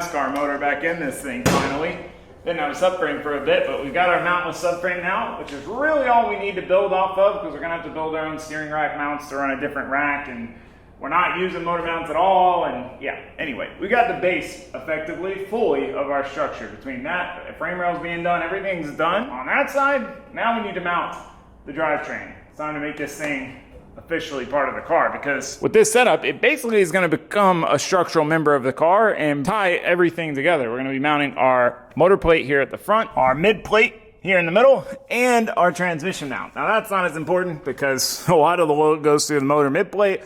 NASCAR motor back in this thing finally. Didn't have a subframe for a bit, but we got our mountless subframe now, which is really all we need to build off of, because we're gonna have to build our own steering rack mounts to run a different rack, and we're not using motor mounts at all. And yeah, anyway, we got the base effectively fully of our structure. Between that, the frame rails being done, everything's done. On that side, now we need to mount the drivetrain. It's time to make this thing officially part of the car, because with this setup, it basically is going to become a structural member of the car and tie everything together. We're going to be mounting our motor plate here at the front, our mid plate here in the middle, and our transmission mount. Now that's not as important because a lot of the load goes through the motor mid plate,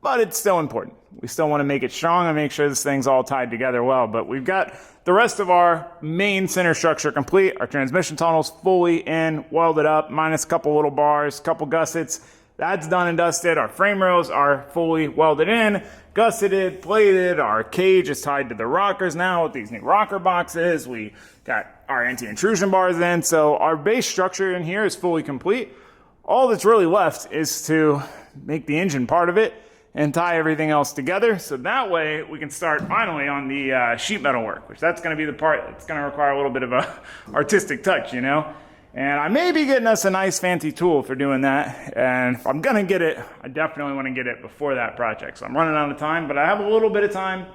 but it's still important. We still want to make it strong and make sure this thing's all tied together well. But we've got the rest of our main center structure complete. Our transmission tunnel's fully in, welded up, minus a couple little bars, couple gussets. That's done and dusted. Our frame rails are fully welded in, gusseted, plated. Our cage is tied to the rockers now with these new rocker boxes. We got our anti-intrusion bars in. So our base structure in here is fully complete. All that's really left is to make the engine part of it and tie everything else together. So that way we can start finally on the sheet metal work, which that's going to be the part that's going to require a little bit of a artistic touch, you know? And I may be getting us a nice fancy tool for doing that. And if I'm gonna get it, I definitely wanna get it before that project. So I'm running out of time, but I have a little bit of time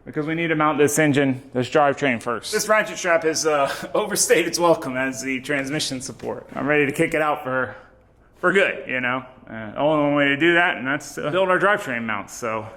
because we need to mount this engine, this drivetrain first. This ratchet strap has overstayed its welcome as the transmission support. I'm ready to kick it out for good, you know? Only one way to do that, and that's to build our drivetrain mounts. So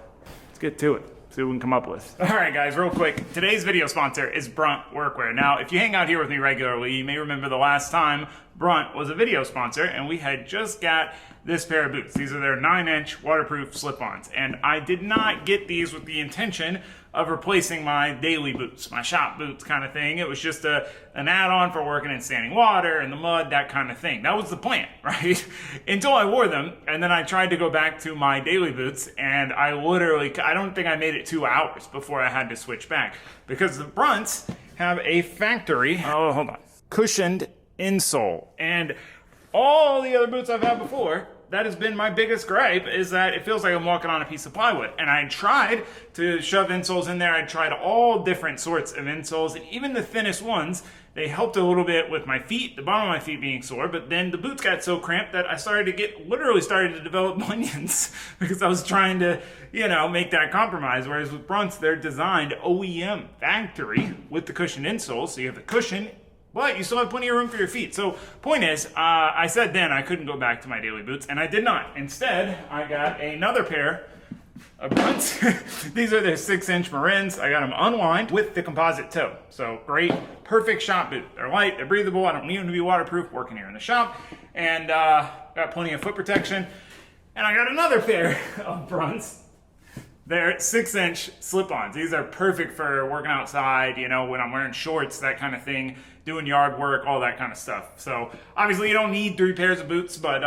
let's get to it. See what we can come up with. All right, guys, real quick. Today's video sponsor is Brunt Workwear. Now, if you hang out here with me regularly, you may remember the last time Brunt was a video sponsor, and we had just got this pair of boots. These are their 9-inch waterproof slip-ons. And I did not get these with the intention of replacing my daily boots, my shop boots kind of thing. It was just an add-on for working in standing water and the mud, that kind of thing. That was the plan, right? Until I wore them, and then I tried to go back to my daily boots, and I don't think I made it 2 hours before I had to switch back, because the Brunts have a factory, cushioned insole. And all the other boots I've had before, that has been my biggest gripe, is that it feels like I'm walking on a piece of plywood. And I tried to shove insoles in there. I tried all different sorts of insoles, and even the thinnest ones, they helped a little bit with my feet, the bottom of my feet being sore, but then the boots got so cramped that I literally started to develop bunions because I was trying to, you know, make that compromise. Whereas with Brunts, they're designed OEM factory with the cushioned insoles, so you have the cushion, but you still have plenty of room for your feet. So point is, I said then I couldn't go back to my daily boots, and I did not. Instead, I got another pair of Brunts. These are their 6-inch Marins. I got them unlined with the composite toe. So great, perfect shop boot. They're light, they're breathable. I don't need them to be waterproof, working here in the shop. And got plenty of foot protection. And I got another pair of Brunts. They're 6-inch slip-ons. These are perfect for working outside, you know, when I'm wearing shorts, that kind of thing, doing yard work, all that kind of stuff. So obviously you don't need 3 pairs of boots, but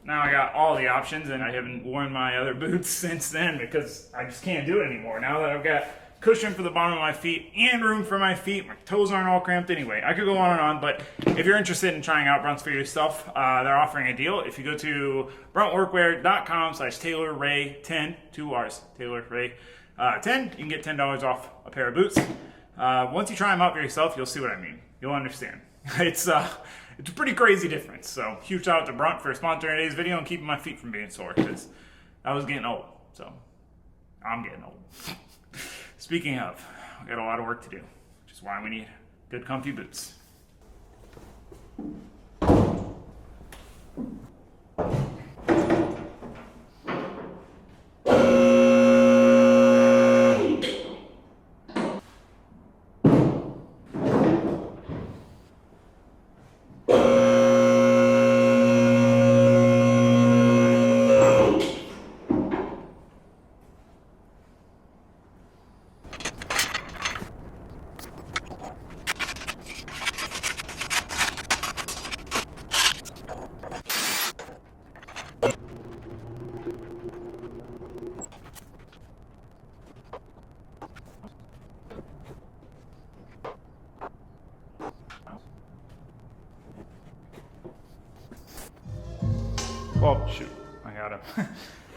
now I got all the options, and I haven't worn my other boots since then because I just can't do it anymore. Now that I've got cushion for the bottom of my feet and room for my feet, my toes aren't all cramped anyway. I could go on and on, but if you're interested in trying out Brunts for yourself, they're offering a deal. If you go to bruntworkwear.com/TaylorRay10, 2 R's, TaylorRay 10, you can get $10 off a pair of boots. Once you try them out for yourself, you'll see what I mean. You'll understand. It's a pretty crazy difference. So huge shout out to Brunt for sponsoring today's video and keeping my feet from being sore, because I was getting old. So I'm getting old. Speaking of, we got a lot of work to do, which is why we need good comfy boots. Well, shoot, I gotta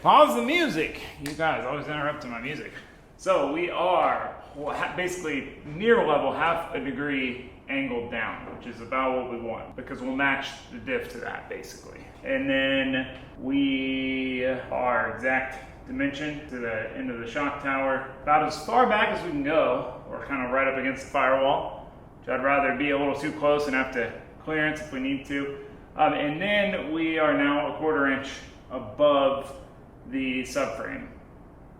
pause the music. You guys always interrupting my music. So we are basically near level, half a degree angled down, which is about what we want because we'll match the diff to that basically. And then our exact dimension to the end of the shock tower, about as far back as we can go, or kind of right up against the firewall, which I'd rather be a little too close and have to clearance if we need to. And then we are now a 1/4 inch above the subframe.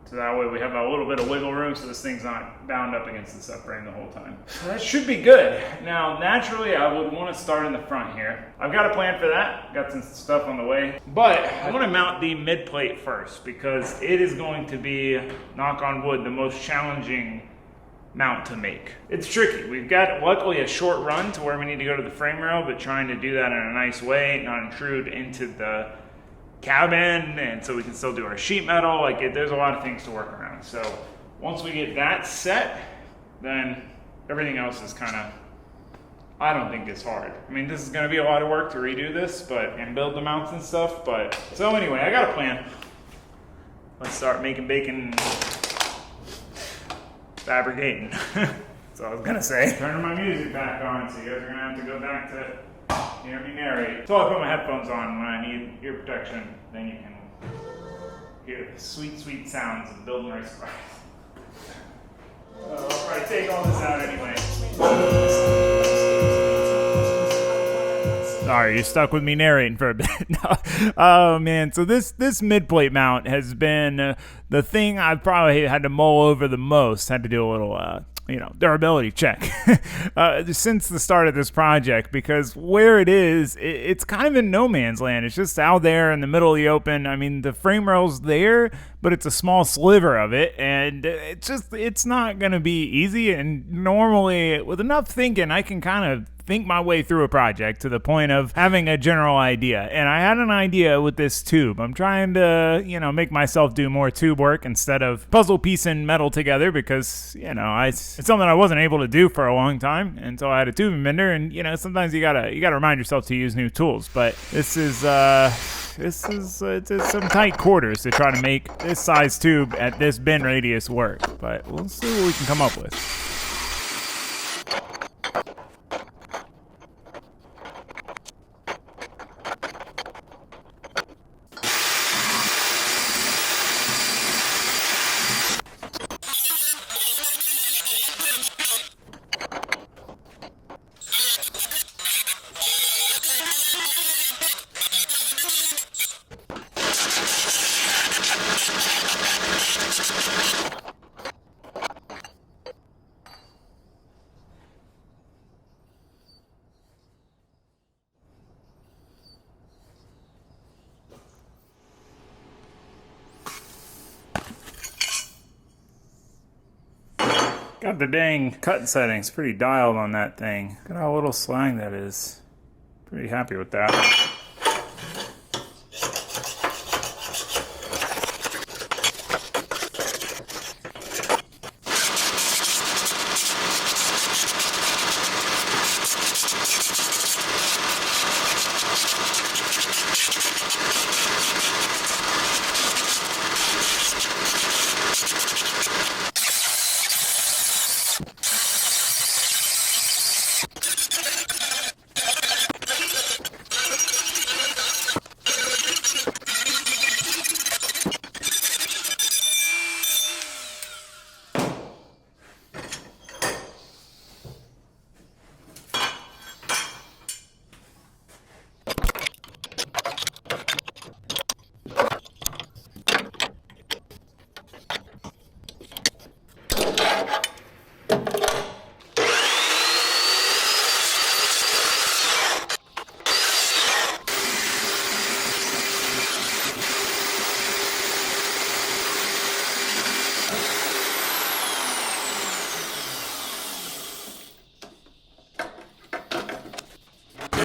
So that way we have a little bit of wiggle room so this thing's not bound up against the subframe the whole time. So that should be good. Now, naturally, I would want to start in the front here. I've got a plan for that. Got some stuff on the way. But I want to mount the mid plate first because it is going to be, knock on wood, the most challenging mount to make. It's tricky. We've got, luckily, a short run to where we need to go to the frame rail, but trying to do that in a nice way, not intrude into the cabin, and so we can still do our sheet metal. There's a lot of things to work around. So once we get that set, then everything else is kind of, I don't think it's hard. I mean, this is going to be a lot of work to redo this, and build the mounts and stuff. But so anyway, I got a plan. Let's start making bacon, fabricating. That's all I was gonna say. Turning my music back on, so you guys are gonna have to go back to hear me narrate. So I put my headphones on when I need ear protection, then you can hear the sweet, sweet sounds of building race cars. I'll probably take all this out anyway. Sorry, you're stuck with me narrating for a bit. Oh man, so this mid-plate mount has been the thing I've probably had to mull over the most. Had to do a little durability check since the start of this project, because where it is, it's kind of in no man's land. It's just out there in the middle of the open. I mean, the frame rail's there, but it's a small sliver of it, and it's not going to be easy. And normally, with enough thinking, I can kind of think my way through a project to the point of having a general idea. And I had an idea with this tube. I'm trying to, make myself do more tube work instead of puzzle piecing metal together, because, it's something I wasn't able to do for a long time until I had a tubing bender. And, sometimes you gotta remind yourself to use new tools. But it's some tight quarters to try to make this size tube at this bend radius work. But we'll see what we can come up with. Got the dang cut settings pretty dialed on that thing. Look at how little slang that is. Pretty happy with that.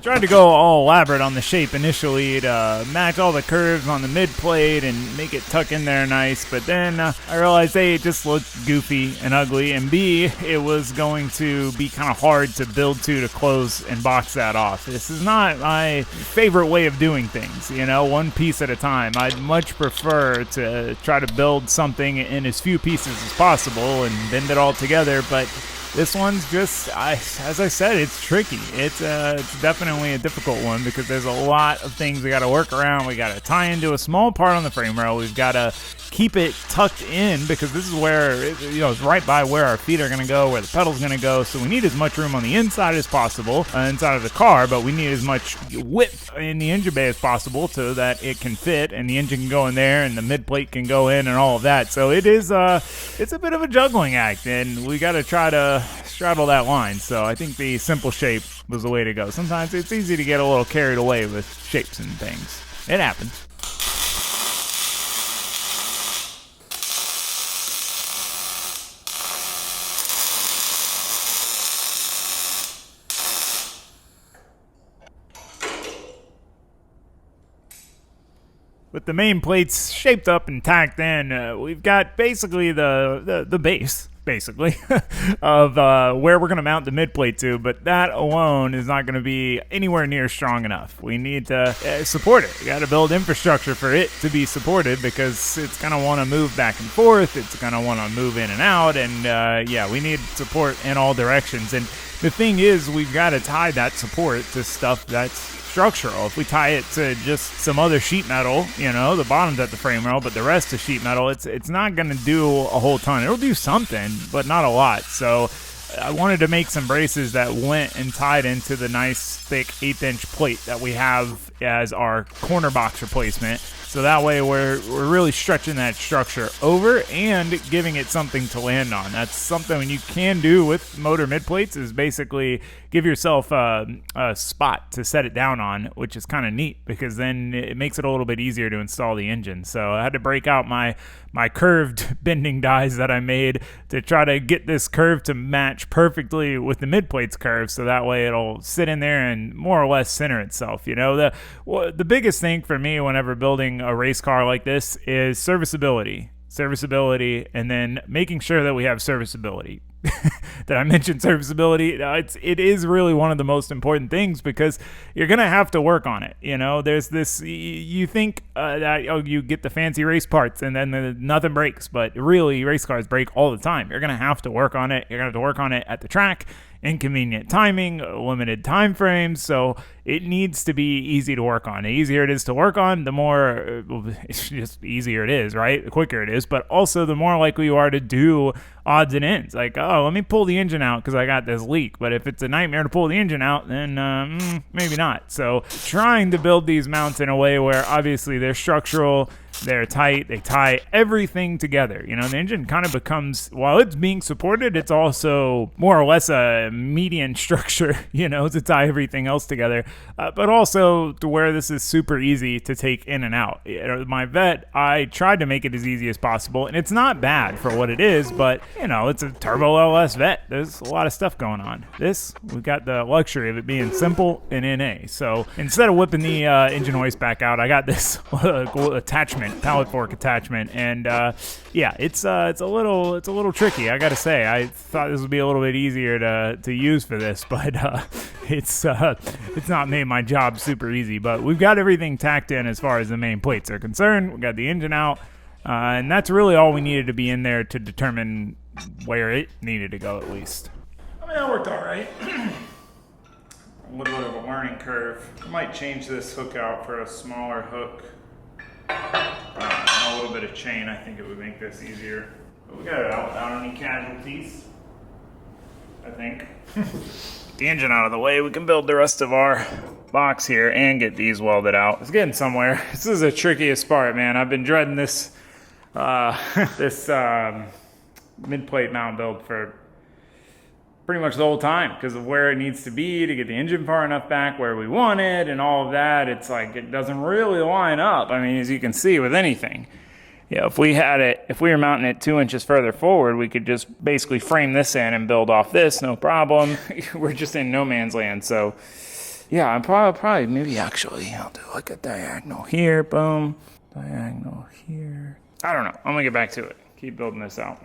tried to go all elaborate on the shape initially to match all the curves on the mid plate and make it tuck in there nice, but then I realized A, it just looked goofy and ugly, and B, it was going to be kind of hard to build to close and box that off. This is not my favorite way of doing things, you know, one piece at a time. I'd much prefer to try to build something in as few pieces as possible and bend it all together, but this one's just, as I said, it's tricky. It's definitely a difficult one because there's a lot of things we got to work around. We got to tie into a small part on the frame rail. We've got to keep it tucked in because this is where, it's right by where our feet are going to go, where the pedal's going to go. So we need as much room on the inside as possible, inside of the car, but we need as much width in the engine bay as possible so that it can fit and the engine can go in there and the mid plate can go in and all of that. So it is, it's a bit of a juggling act, and we got to try to straddle that line. So I think the simple shape was the way to go. Sometimes it's easy to get a little carried away with shapes and things. It happens. With the main plates shaped up and tacked in, we've got basically the base, basically, of where we're going to mount the mid plate to, but that alone is not going to be anywhere near strong enough. We need to support it. We got to build infrastructure for it to be supported because it's going to want to move back and forth. It's going to want to move in and out, and we need support in all directions. And the thing is, we've got to tie that support to stuff that's structural. If we tie it to just some other sheet metal, the bottom's at the frame rail, but the rest is sheet metal, it's not going to do a whole ton. It'll do something, but not a lot. So I wanted to make some braces that went and tied into the nice thick 1/8" plate that we have as our corner box replacement. So that way we're really stretching that structure over and giving it something to land on. That's something you can do with motor mid plates, is basically give yourself a spot to set it down on, which is kind of neat because then it makes it a little bit easier to install the engine. So I had to break out my curved bending dies that I made to try to get this curve to match perfectly with the mid plate's curve, so that way it'll sit in there and more or less center itself. The biggest thing for me whenever building a race car like this is serviceability, and then making sure that we have serviceability. Did I mention serviceability? It is really one of the most important things because you're going to have to work on it. There's this, you think that you get the fancy race parts and then nothing breaks, but really race cars break all the time. You're going to have to work on it. You're going to have to work on it at the track. Inconvenient timing, limited time frames, so it needs to be easy to work on. The easier it is to work on, the more it's just easier it is, right? The quicker it is, but also the more likely you are to do odds and ends. Like, let me pull the engine out because I got this leak. But if it's a nightmare to pull the engine out, then maybe not. So trying to build these mounts in a way where obviously they're structural, they're tight, they tie everything together. The engine kind of becomes, while it's being supported, it's also more or less a median structure, to tie everything else together. But also to where this is super easy to take in and out. My vet, I tried to make it as easy as possible, and it's not bad for what it is, but, it's a turbo LS vet. There's a lot of stuff going on. This, we've got the luxury of it being simple and NA. So instead of whipping the engine hoist back out, I got this attachment, pallet fork attachment, and it's a little tricky. I gotta say, I thought this would be a little bit easier to use for this, but it's not made my job super easy. But we've got everything tacked in as far as the main plates are concerned. We got the engine out, and that's really all we needed to be in there to determine where it needed to go, at least. I mean, that worked all right. A little bit of a learning curve. I might change this hook out for a smaller hook. A little bit of chain, I think it would make this easier. But we got it out without any casualties, I think. Get the engine out of the way, we can build the rest of our box here and get these welded out. It's getting somewhere. This is the trickiest part, man. I've been dreading this mid-plate mount build for pretty much the whole time because of where it needs to be to get the engine far enough back where we want it and all of that. It's like it doesn't really line up. I mean, as you can see with anything. If we were mounting it 2 inches further forward, we could just basically frame this in and build off this, no problem. We're just in no man's land. So Yeah, I'm probably maybe actually I'll do like a diagonal here, boom, diagonal here. I don't know. I'm gonna get back to it. Keep building this out.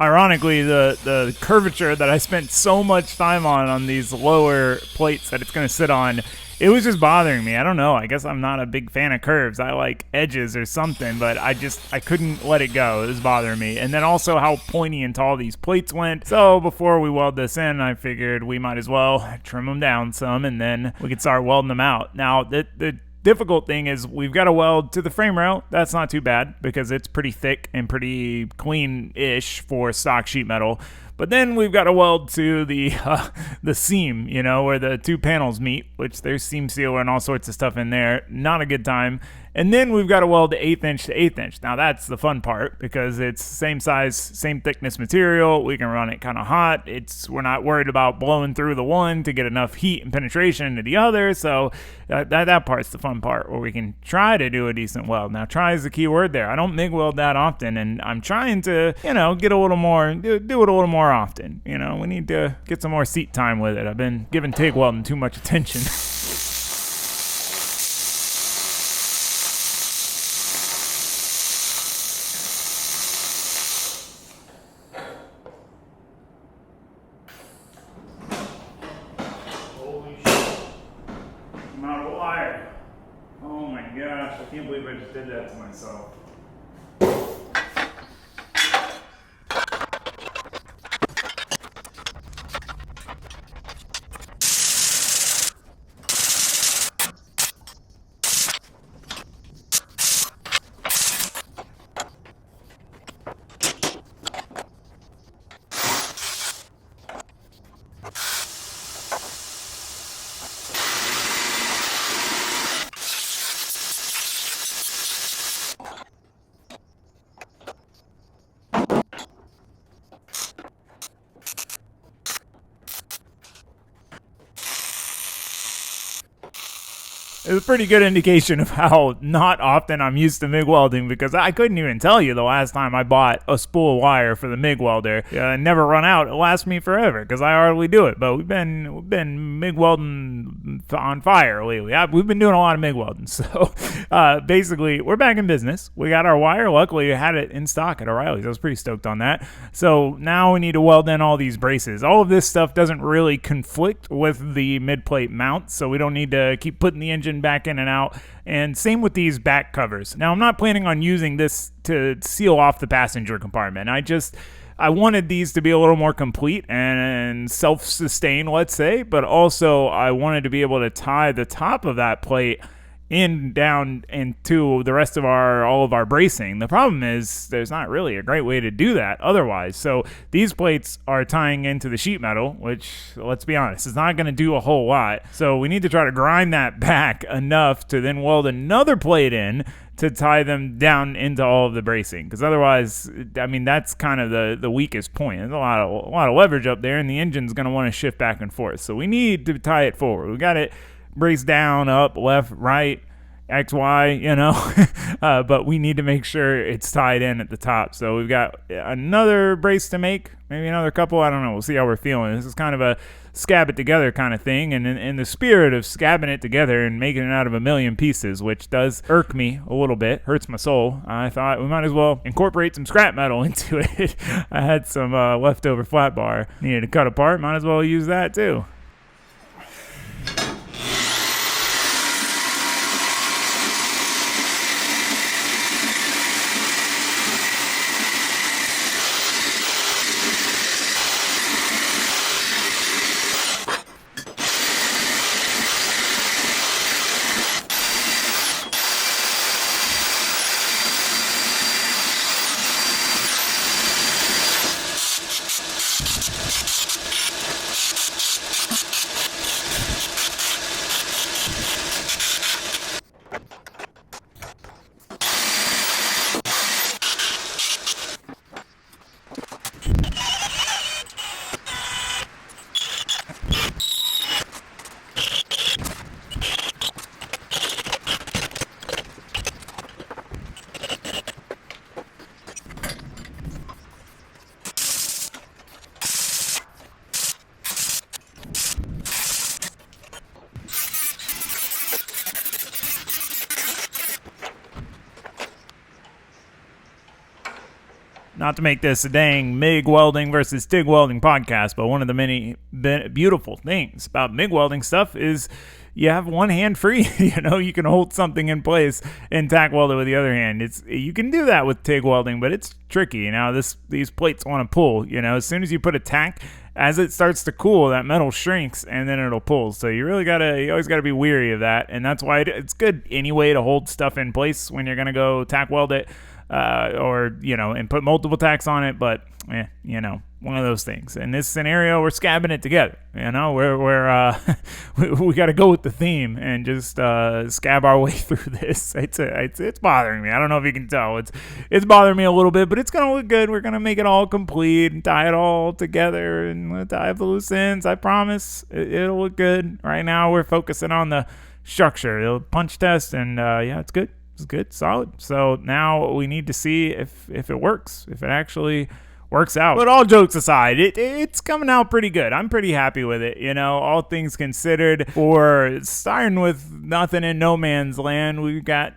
Ironically, the curvature that I spent so much time on these lower plates that it's going to sit on, it was just bothering me. I don't know. I guess I'm not a big fan of curves. I like edges or something, but I couldn't let it go. It was bothering me. And then also how pointy and tall these plates went. So before we weld this in, I figured we might as well trim them down some, and then we could start welding them out. Now, the difficult thing is we've got to weld to the frame rail. That's not too bad because it's pretty thick and pretty clean-ish for stock sheet metal. But then we've got to weld to the seam, you know, where the two panels meet, which there's seam sealer and all sorts of stuff in there. Not a good time. And then we've got to weld the 1/8 inch to 1/8 inch. Now that's the fun part because it's same size, same thickness material. We can run it kind of hot. We're not worried about blowing through the one to get enough heat and penetration into the other. So that part's the fun part where we can try to do a decent weld. Now try is the key word there. I don't MIG weld that often, and I'm trying to, you know, get a little more, do it a little more often. You know, we need to get some more seat time with it. I've been giving TIG welding too much attention. Oh my gosh, I can't believe I just did that to myself. It's a pretty good indication of how not often I'm used to MIG welding because I couldn't even tell you the last time I bought a spool of wire for the MIG welder. It never run out. It lasts me forever because I hardly do it. But we've been MIG welding on fire lately. We've been doing a lot of MIG welding. So basically, we're back in business. We got our wire. Luckily, we had it in stock at O'Reilly's. I was pretty stoked on that. So now we need to weld in all these braces. All of this stuff doesn't really conflict with the mid-plate mount, so we don't need to keep putting the engine back in and out. And same with these back covers. Now, I'm not planning on using this to seal off the passenger compartment. I wanted these to be a little more complete and self-sustained, let's say, but also I wanted to be able to tie the top of that plate down into the rest of all of our bracing. The problem is there's not really a great way to do that otherwise. So these plates are tying into the sheet metal, which, let's be honest, is not going to do a whole lot. So we need to try to grind that back enough to then weld another plate in to tie them down into all of the bracing, because otherwise, I mean, that's kind of the weakest point. There's a lot of leverage up there, and the engine's going to want to shift back and forth. So we need to tie it forward. We got it brace down, up, left, right, X, Y, you know, but we need to make sure it's tied in at the top. So we've got another brace to make, maybe another couple. I don't know. We'll see how we're feeling. This is kind of a scab it together kind of thing. And in the spirit of scabbing it together and making it out of a million pieces, which does irk me a little bit, hurts my soul, I thought we might as well incorporate some scrap metal into it. I had some leftover flat bar needed to cut apart. Might as well use that too. not to make this a dang MIG welding versus TIG welding podcast, but one of the many beautiful things about MIG welding stuff is you have one hand free. You can hold something in place and tack weld it with the other hand. You can do that with TIG welding, but it's tricky. These plates want to pull. As soon as you put a tack, as it starts to cool, that metal shrinks and then it'll pull. So you always gotta be weary of that, and that's why it's good anyway to hold stuff in place when you're gonna go tack weld it, and put multiple tacks on it. But one of those things. In this scenario, we're scabbing it together. We got to go with the theme and just scab our way through this. It's bothering me. I don't know if you can tell. It's bothering me a little bit, but it's gonna look good. We're gonna make it all complete and tie it all together and tie up the loose ends. I promise it'll look good. Right now, we're focusing on the structure, the punch test, and it's good. It's good, solid. So now we need to see if it works, if it actually works out. But all jokes aside, it's coming out pretty good. I'm pretty happy with it. All things considered, for starting with nothing in no man's land, we've got,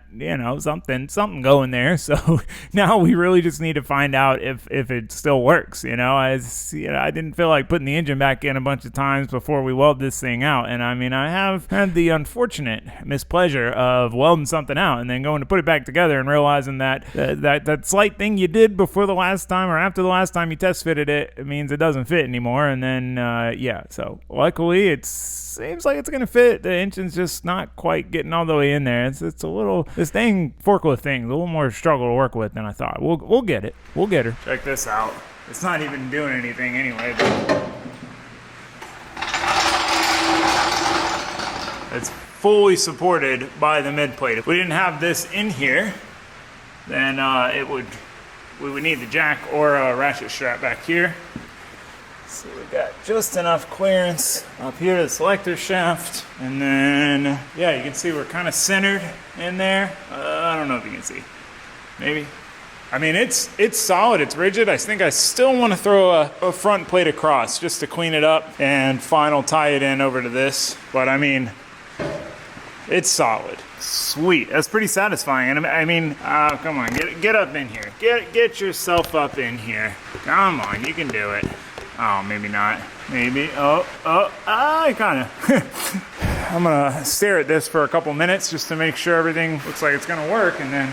something going there. So now we really just need to find out if it still works. I didn't feel like putting the engine back in a bunch of times before we weld this thing out. And I have had the unfortunate mispleasure of welding something out and then going to put it back together and realizing that slight thing you did before the last time or after the last time you test fitted it means it doesn't fit anymore. And then so luckily it seems like it's gonna fit. The engine's just not quite getting all the way in there. It's a little, this dang forklift thing, a little more struggle to work with than I thought. We'll get it. We'll get her. Check this out. It's not even doing anything anyway, but it's fully supported by the mid plate. If we didn't have this in here, then we would need the jack or a ratchet strap back here. So we got just enough clearance up here to the selector shaft. And then, you can see we're kind of centered in there. I don't know if you can see. Maybe. It's solid, it's rigid. I think I still want to throw a front plate across just to clean it up and final tie it in over to this. But it's solid. Sweet. That's pretty satisfying. And come on, get up in here. Get yourself up in here. Come on, you can do it. Oh, maybe not. Maybe. I kind of. I'm gonna stare at this for a couple minutes just to make sure everything looks like it's gonna work, and then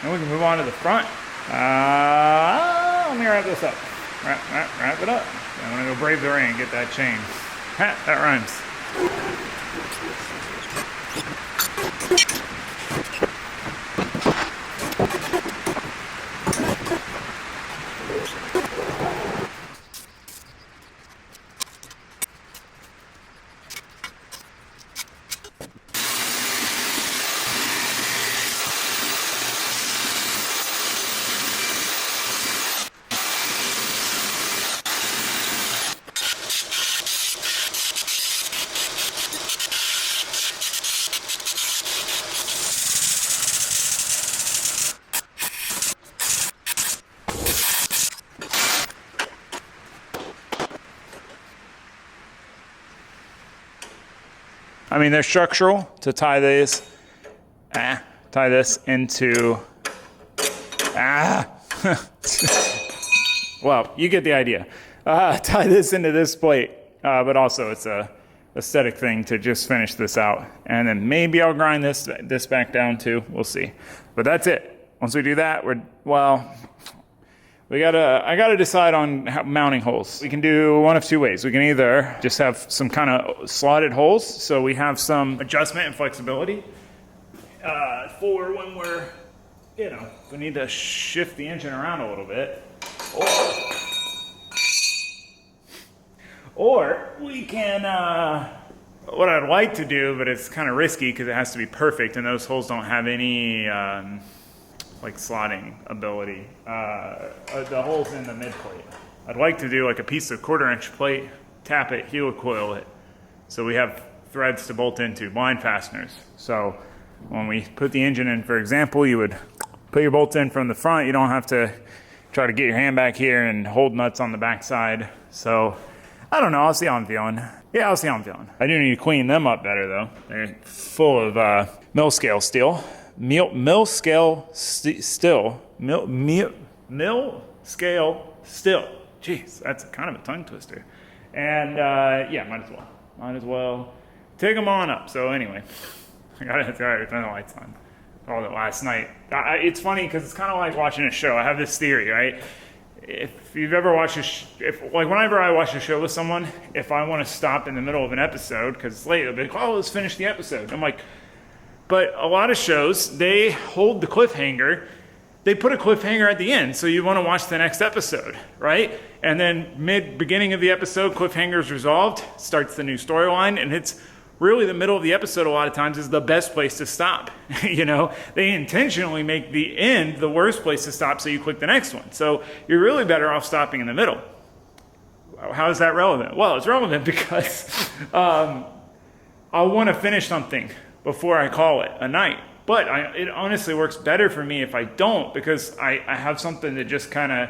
we can move on to the front. Let me wrap this up. Wrap it up. I'm gonna go brave the rain and get that chain. Ha, that rhymes. They're structural to tie this into, well, you get the idea. Tie this into this plate, but also it's a aesthetic thing to just finish this out. And then maybe I'll grind this back down too, we'll see. But that's it. Once we do that, I gotta decide on mounting holes. We can do one of two ways. We can either just have some kind of slotted holes, so we have some adjustment and flexibility for when we're, we need to shift the engine around a little bit. Or we can, what I'd like to do, but it's kind of risky because it has to be perfect, and those holes don't have any slotting ability. The holes in the mid plate. I'd like to do like a piece of 1/4 inch plate, tap it, helicoil it, so we have threads to bolt into, blind fasteners. So when we put the engine in, for example, you would put your bolts in from the front. You don't have to try to get your hand back here and hold nuts on the back side. So I don't know, I'll see how I'm feeling. Yeah, I'll see how I'm feeling. I do need to clean them up better though. They're full of mill scale steel. mill scale still. Mill scale still. Jeez, that's kind of a tongue twister. And yeah, might as well take them on up. So anyway, I gotta turn the lights on. All that last night. It's funny because it's kind of like watching a show. I have this theory, right? If you've ever watched whenever I watch a show with someone, if I want to stop in the middle of an episode because it's late, they'll be like, "Oh, let's finish the episode." I'm like, but a lot of shows, they hold the cliffhanger. They put a cliffhanger at the end, so you want to watch the next episode, right? And then beginning of the episode, cliffhanger's resolved, starts the new storyline, and it's really the middle of the episode a lot of times is the best place to stop. You know, they intentionally make the end the worst place to stop so you click the next one. So you're really better off stopping in the middle. How is that relevant? Well, it's relevant because I want to finish something before I call it a night. But it honestly works better for me if I don't, because I have something to just kind of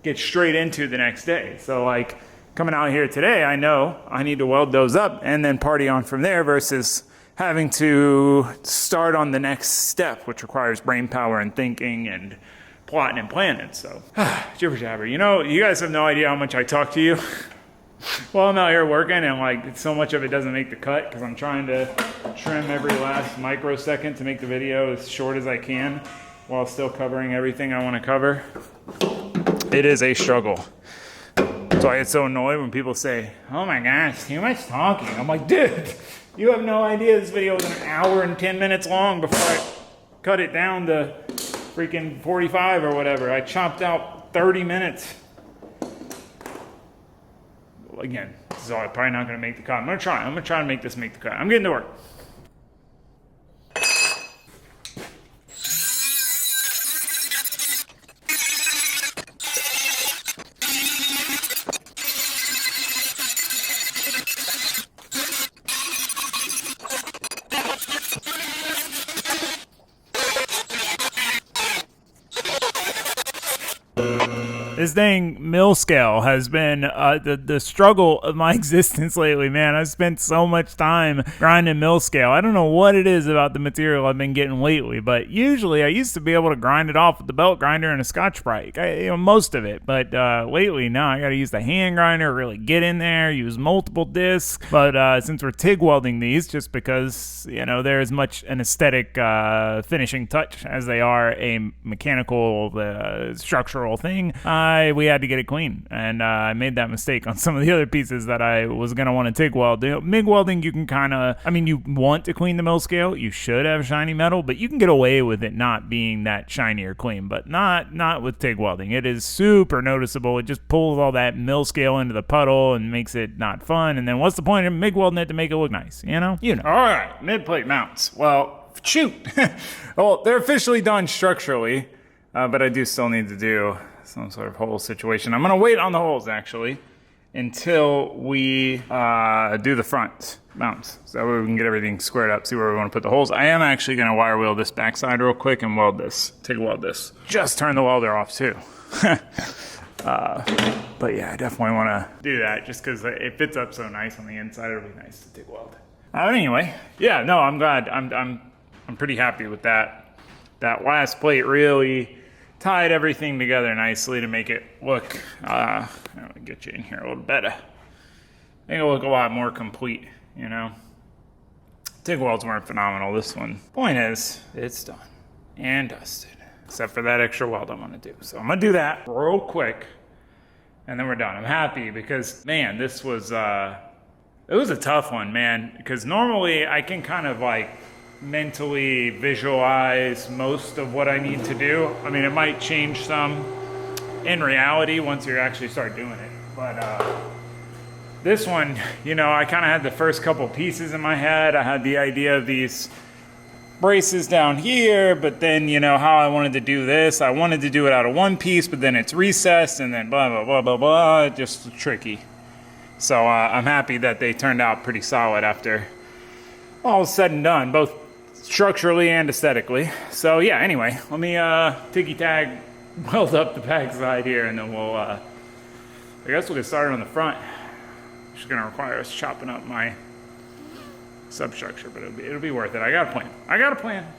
get straight into the next day. So like coming out here today, I know I need to weld those up and then party on from there versus having to start on the next step, which requires brain power and thinking and plotting and planning. So jibber jabber. You know, you guys have no idea how much I talk to you. Well, I'm out here working and like so much of it doesn't make the cut because I'm trying to trim every last microsecond to make the video as short as I can while still covering everything I want to cover. It is a struggle. So I get so annoyed when people say, "Oh my gosh, too much talking." I'm like, dude, you have no idea this video was an hour and 10 minutes long before I cut it down to freaking 45 or whatever. I chopped out 30 minutes. Again, this is probably not going to make the cut. I'm going to try to make the cut. I'm getting to work. This dang mill scale has been the struggle of my existence lately, man. I've spent so much time grinding mill scale. I don't know what it is about the material I've been getting lately, but usually I used to be able to grind it off with the belt grinder and a Scotch-Brite, most of it. But lately, now I got to use the hand grinder, really get in there, use multiple discs. But since we're TIG welding these, just because, you know, they're as much an aesthetic finishing touch as they are a mechanical structural thing, we had to get it clean, and I made that mistake on some of the other pieces that I was going to want to TIG weld. MIG welding, you can kind of, I mean, you want to clean the mill scale, you should have shiny metal, but you can get away with it not being that shiny or clean, but not with TIG welding. It is super noticeable. It just pulls all that mill scale into the puddle and makes it not fun, and then what's the point of MIG welding it to make it look nice, you know? All right, mid-plate mounts. Well, shoot. Well, they're officially done structurally, but I do still need to do some sort of hole situation. I'm going to wait on the holes, actually, until we do the front mounts. So that way we can get everything squared up, see where we want to put the holes. I am actually going to wire wheel this backside real quick and weld this. TIG weld this. Just turn the welder off, too. But yeah, I definitely want to do that just because it fits up so nice on the inside. It'll be nice to TIG weld. Anyway, yeah, no, I'm glad. I'm pretty happy with that. That last plate really tied everything together nicely to make it look, I'll get you in here a little better. I think it'll look a lot more complete, you know. TIG welds weren't phenomenal, this one. Point is, it's done and dusted, except for that extra weld I'm gonna do. So I'm gonna do that real quick, and then we're done. I'm happy because, man, this was, it was a tough one, man, because normally I can kind of like mentally visualize most of what I need to do. I mean, it might change some in reality once you actually start doing it. But this one, you know, I kind of had the first couple pieces in my head. I had the idea of these braces down here, but then, you know, how I wanted to do this. I wanted to do it out of one piece, but then it's recessed and then blah, blah, blah, blah, blah. Just tricky. So I'm happy that they turned out pretty solid after all said and done, both structurally and aesthetically. So yeah, anyway, let me tiggy tag weld up the backside here, and then we'll I guess we'll get started on the front, which is going to require us chopping up my substructure, but it'll be worth it. I got a plan.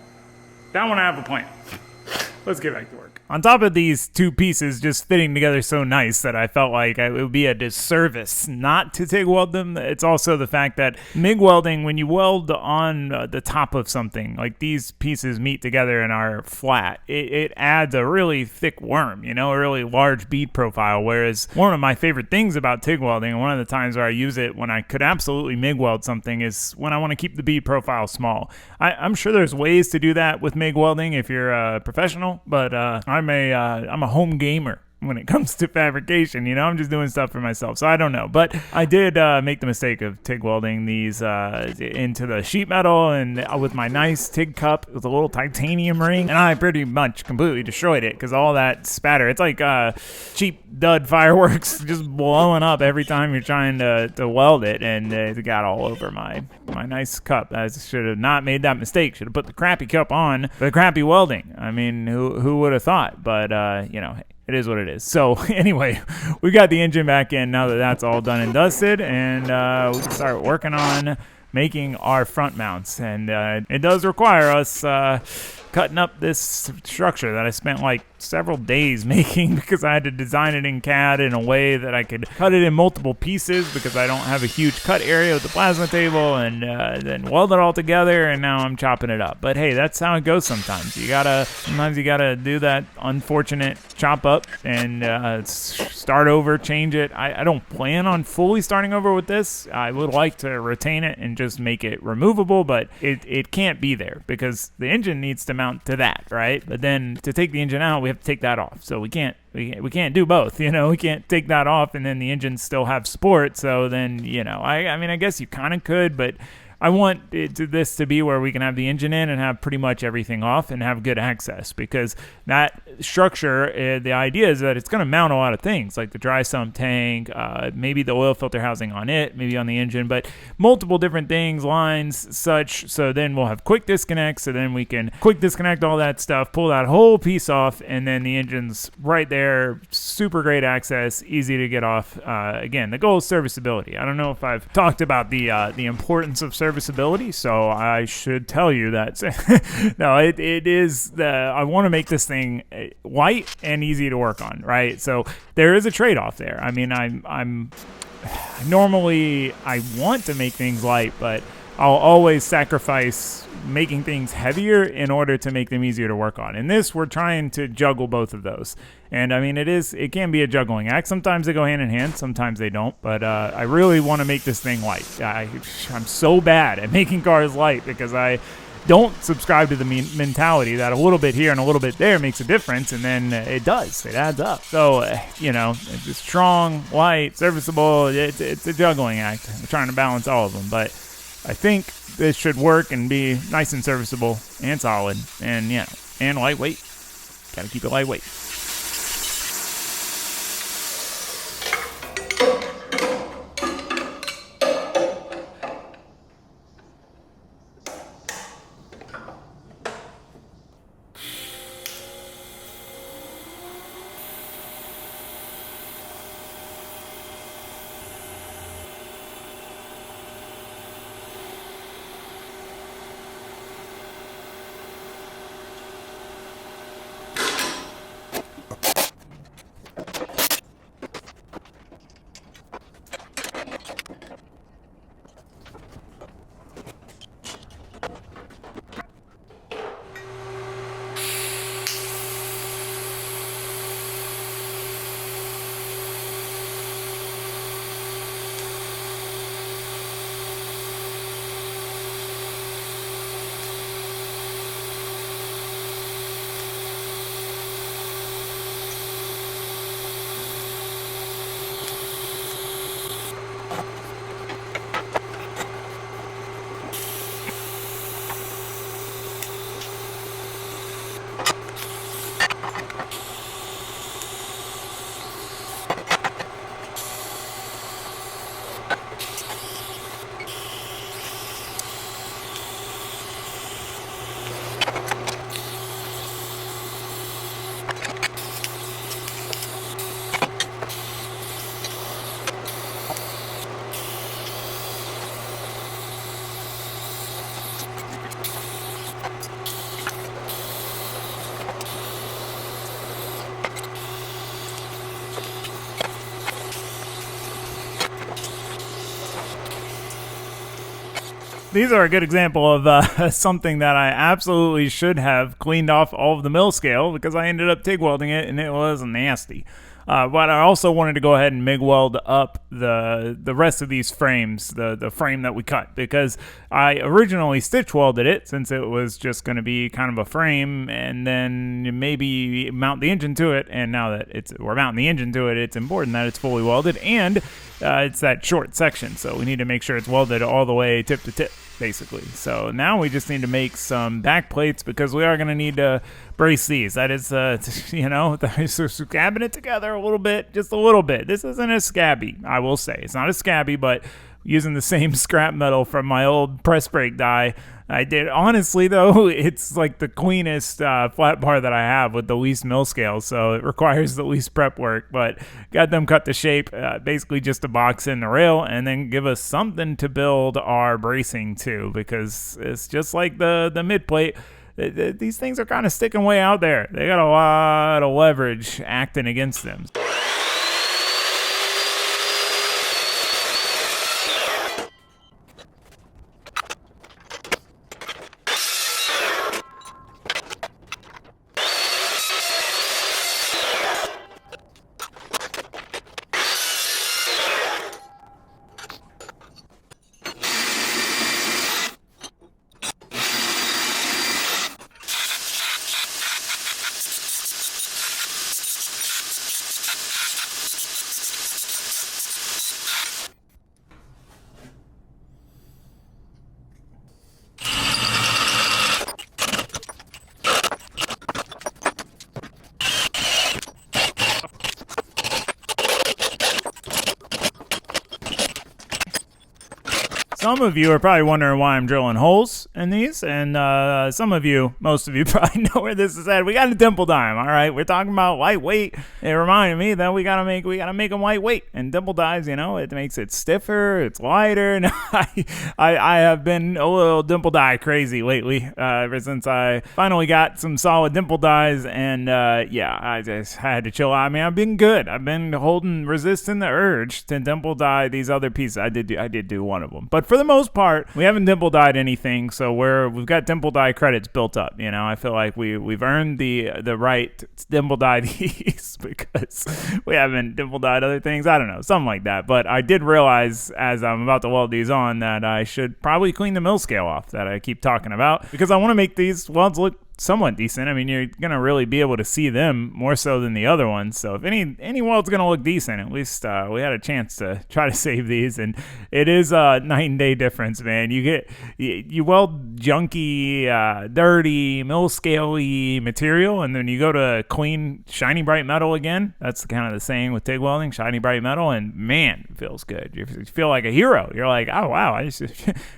that one I have a plan. Let's get back to work. On top of these two pieces just fitting together so nice that I felt like it would be a disservice not to TIG weld them, it's also the fact that MIG welding, when you weld on the top of something, like these pieces meet together and are flat, it adds a really thick worm, you know, a really large bead profile, whereas one of my favorite things about TIG welding, and one of the times where I use it when I could absolutely MIG weld something, is when I want to keep the bead profile small. I'm sure there's ways to do that with MIG welding if you're a professional, but I'm a home gamer when it comes to fabrication, you know. I'm just doing stuff for myself, so I don't know. But I did make the mistake of TIG welding these into the sheet metal, and with my nice TIG cup with a little titanium ring, and I pretty much completely destroyed it because all that spatter, it's like cheap dud fireworks just blowing up every time you're trying to weld it, and it got all over my nice cup. I should have not made that mistake. Should have put the crappy cup on the crappy welding. I mean, who would have thought? But you know, it is what it is. So anyway, we got the engine back in now that that's all done and dusted, and we can start working on making our front mounts. And it does require us cutting up this structure that I spent like several days making because I had to design it in CAD in a way that I could cut it in multiple pieces because I don't have a huge cut area with the plasma table, and then weld it all together, and now I'm chopping it up. But hey, that's how it goes sometimes. Sometimes you gotta do that unfortunate chop up and start over, change it. I don't plan on fully starting over with this. I would like to retain it and just make it removable, but it can't be there because the engine needs to mount to that, right? But then to take the engine out, we have to take that off. So we can't do both, you know. We can't take that off and then the engine still have support. So then, you know, I mean, I guess you kind of could, but I want this to be where we can have the engine in and have pretty much everything off and have good access, because that structure, the idea is that it's going to mount a lot of things like the dry sump tank, maybe the oil filter housing on it, maybe on the engine, but multiple different things, lines, such. So then we'll have quick disconnects, so then we can quick disconnect all that stuff, pull that whole piece off, and then the engine's right there, super great access, easy to get off. Again, the goal is serviceability. I don't know if I've talked about the importance of serviceability, so I should tell you that no, it is I want to make this thing light and easy to work on, right? So there is a trade-off there. I mean, I'm normally I want to make things light, but I'll always sacrifice making things heavier in order to make them easier to work on. In this, we're trying to juggle both of those. And I mean, it can be a juggling act. Sometimes they go hand in hand, sometimes they don't. But I really want to make this thing light. I'm so bad at making cars light because I don't subscribe to the mentality that a little bit here and a little bit there makes a difference, and then it does. It adds up. So, you know, it's strong, light, serviceable. It's a juggling act. We're trying to balance all of them. But I think this should work and be nice and serviceable and solid and, you know, and lightweight. Got to keep it lightweight. These are a good example of something that I absolutely should have cleaned off all of the mill scale, because I ended up TIG welding it and it was nasty. But I also wanted to go ahead and MIG weld up the rest of these frames, the frame that we cut, because I originally stitch welded it since it was just going to be kind of a frame, and then maybe mount the engine to it. And now that we're mounting the engine to it, it's important that it's fully welded, and it's that short section, so we need to make sure it's welded all the way tip to tip, basically. So now we just need to make some back plates, because we are going to need to brace these. That is, scabbing it together a little bit, just a little bit. This isn't as scabby, I will say. It's not as scabby, but using the same scrap metal from my old press brake die, I did. Honestly, though, it's like the cleanest flat bar that I have with the least mill scale, so it requires the least prep work, but got them cut to shape, basically just to box in the rail and then give us something to build our bracing to, because it's just like the mid plate. These things are kind of sticking way out there. They got a lot of leverage acting against them. Some of you are probably wondering why I'm drilling holes in these, and most of you probably know where this is at. We got a dimple dime, all right? We're talking about lightweight. It reminded me that we gotta make them lightweight, and dimple dies, it makes it stiffer, it's lighter. And I have been a little dimple die crazy lately, ever since I finally got some solid dimple dies, and I just had to chill out. I mean, I've been good. I've been resisting the urge to dimple die these other pieces. I did do one of them, but for the most part, we haven't dimple dyed anything, so we've got dimple dye credits built up. I feel like we've earned the right to dimple dye these because we haven't dimple dyed other things. I don't know, something like that. But I did realize as I'm about to weld these on that I should probably clean the mill scale off that I keep talking about, because I want to make these welds look somewhat decent. I mean, you're gonna really be able to see them more so than the other ones. So if any weld's gonna look decent, at least we had a chance to try to save these. And it is a night and day difference, man. You weld junky, dirty, mill scale-y material, and then you go to clean, shiny bright metal again. That's kind of the saying with TIG welding, shiny bright metal, and man, it feels good. You feel like a hero. You're like, oh wow, I just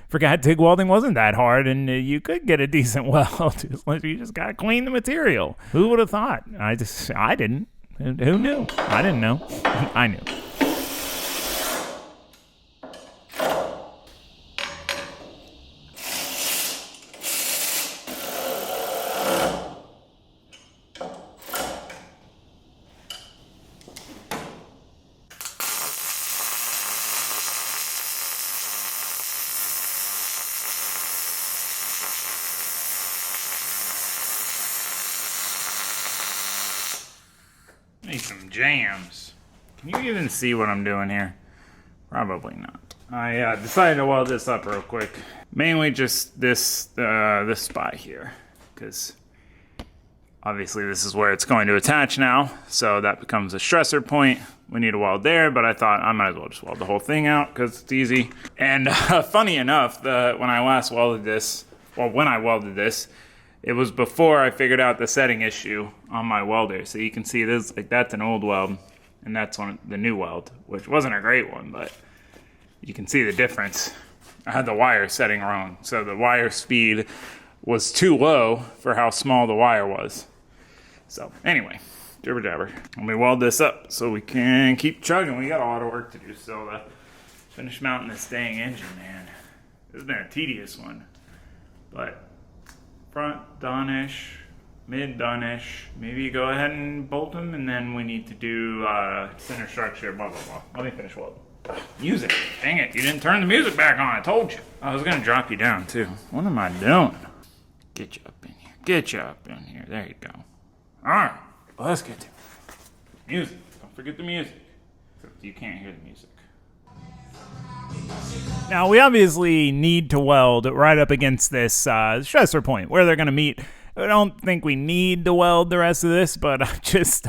forgot TIG welding wasn't that hard, and you could get a decent weld. You just gotta clean the material. Who would have thought? I didn't. Who knew? I didn't know. I knew. Need some jams. Can you even see what I'm doing here? Probably not. I decided to weld this up real quick. Mainly just this spot here, because obviously this is where it's going to attach now, so that becomes a stressor point. We need to weld there, but I thought I might as well just weld the whole thing out because it's easy. And funny enough, when I welded this, it was before I figured out the setting issue on my welder. So you can see this, like that's an old weld, and that's the new weld, which wasn't a great one, but you can see the difference. I had the wire setting wrong, so the wire speed was too low for how small the wire was. So anyway, jibber jabber. Let me weld this up so we can keep chugging. We got a lot of work to do still to finish mounting this dang engine, man. This has been a tedious one, but front done-ish, mid done-ish. Maybe go ahead and bolt them, and then we need to do center structure, blah, blah, blah. Let me finish welding. Music. Dang it, you didn't turn the music back on. I told you. I was gonna drop you down too. What am I doing? Get you up in here. Get you up in here. There you go. Alright, let's get to it. Music. Don't forget the music. Except you can't hear the music. Now, we obviously need to weld right up against this stressor point where they're going to meet. I don't think we need to weld the rest of this, but I'm just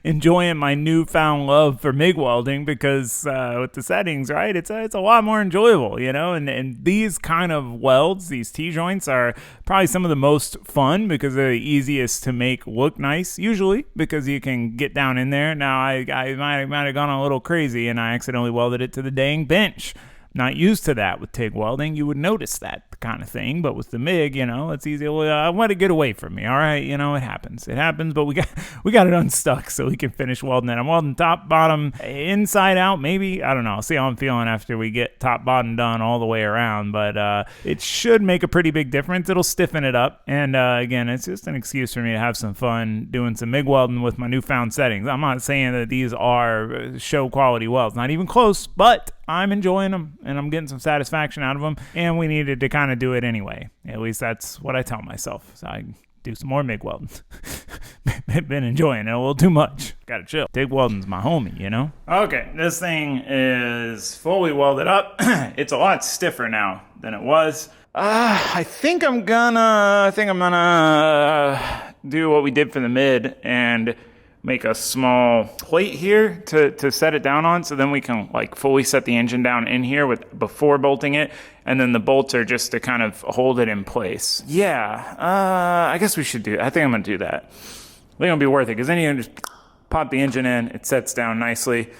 enjoying my newfound love for MIG welding because with the settings, right, it's a lot more enjoyable, you know, and these kind of welds, these T-joints are probably some of the most fun because they're the easiest to make look nice, usually, because you can get down in there. Now, I might have gone a little crazy and I accidentally welded it to the dang bench. Not used to that with TIG welding. You would notice that kind of thing, but with the MIG, you know, it's easy. I want to get away from me. All right, you know, it happens, but we got it unstuck so we can finish welding it. I'm welding top, bottom, inside out, maybe. I don't know. I'll see how I'm feeling after we get top, bottom done all the way around, but it should make a pretty big difference. It'll stiffen it up, and again, it's just an excuse for me to have some fun doing some MIG welding with my newfound settings. I'm not saying that these are show quality welds, not even close, but I'm enjoying them and I'm getting some satisfaction out of them, and we needed to kind of do it anyway. At least that's what I tell myself. So I do some more MIG welding. Been enjoying it a little too much. Gotta chill. TIG welding's my homie, you know? Okay, this thing is fully welded up. It's a lot stiffer now than it was. I think I'm gonna do what we did for the mid and make a small plate here to set it down on, so then we can like fully set the engine down in here before bolting it, and then the bolts are just to kind of hold it in place. Yeah, I guess we should do it. I think I'm gonna do that. I think it'll be worth it because then you can just pop the engine in, it sets down nicely,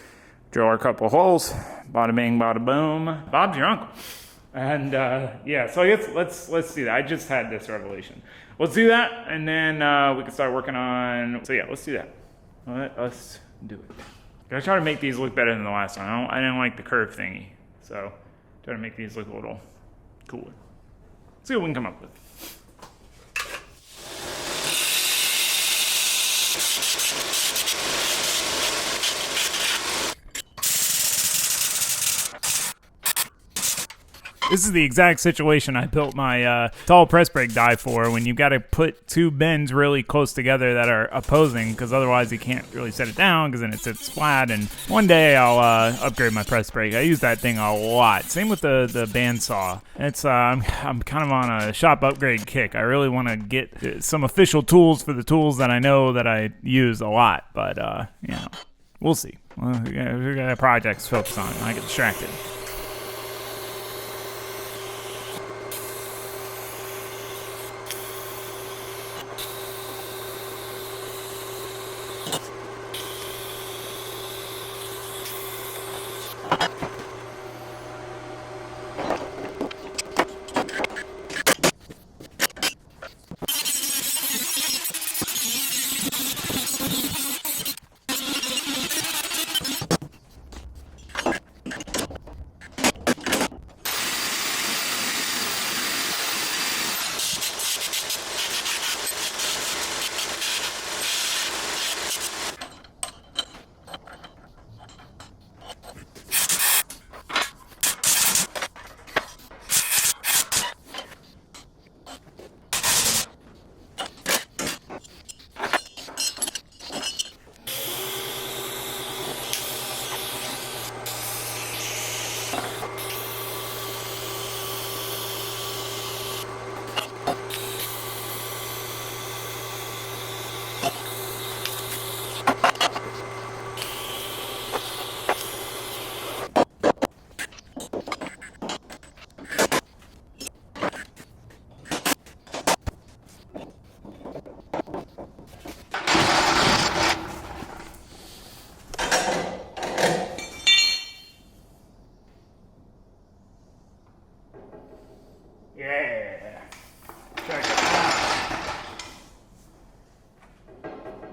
drill a couple holes, bada bing, bada boom. Bob's your uncle. And yeah, so I guess let's do that. I just had this revelation. Let's do that, and then we can start working on. So yeah, let's do that. Let us do it. Gotta try to make these look better than the last one. I didn't like the curve thingy, so try to make these look a little cooler. See what we can come up with. This is the exact situation I built my tall press brake die for, when you got to put two bends really close together that are opposing, because otherwise you can't really set it down because then it sits flat. And one day I'll upgrade my press brake. I use that thing a lot. Same with the bandsaw. It's I'm kind of on a shop upgrade kick. I really want to get some official tools for the tools that I know that I use a lot, but you know, we'll see. We got projects to focus on. I get distracted.